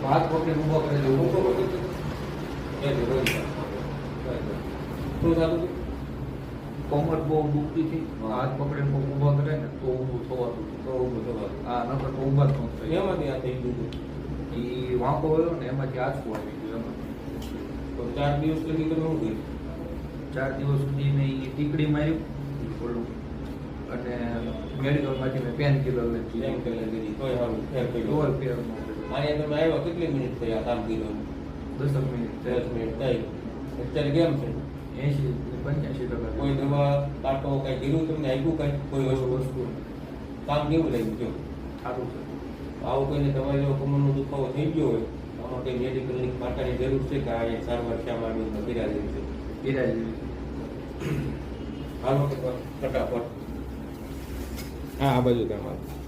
હાથ પકડીને ઊભો કરે છે ઊભો શું થતું કોમર બહુ દુખતી હતી હાથ પકડીને કોક ઊભો કરે ને તો ઊભું થવાતું તો ઊભું થતું આ નકર તો ઊભા જ ન થાય એમાંથી આ થઈ ગયું એ વાંકો હોય ને એમાંથી આંચકું આવી ગયું એમાં તો 4 દિવસ લગી તમે શું કર્યું 4 દિવસ સુધી મેં એ ટીકડી માર્યું ઓલું અને મેડિકલમાંથી મેં પેન કિલર લીધી એમ કે લીધી તોય સારું ફેર પડ્યો ડોર ફેર અહીંયા તમે આવ્યા કેટલી મિનિટ થઈ આ કામ કર્યું 10 મિનિટ 10 મિનિટ થઈ અત્યારે કેમ છે 80-85% કોઈ દવા કાંટો કઈ કર્યું તમને આપ્યું કઈ કોઈ વસ્તુ કામ કેવું લાગ્યું કયો સારું છે આવું કોઈને તમારે જો કમરનો દુખાવો થઈ ગયો હોય આમાં કંઈ મેડિકલની પાટાની જરૂર છે કે આ એક સારવાર શા માટે કર્યા જેવી છે ગિરાજી હાલો ફટાફટ હા આ બાજુ તમારે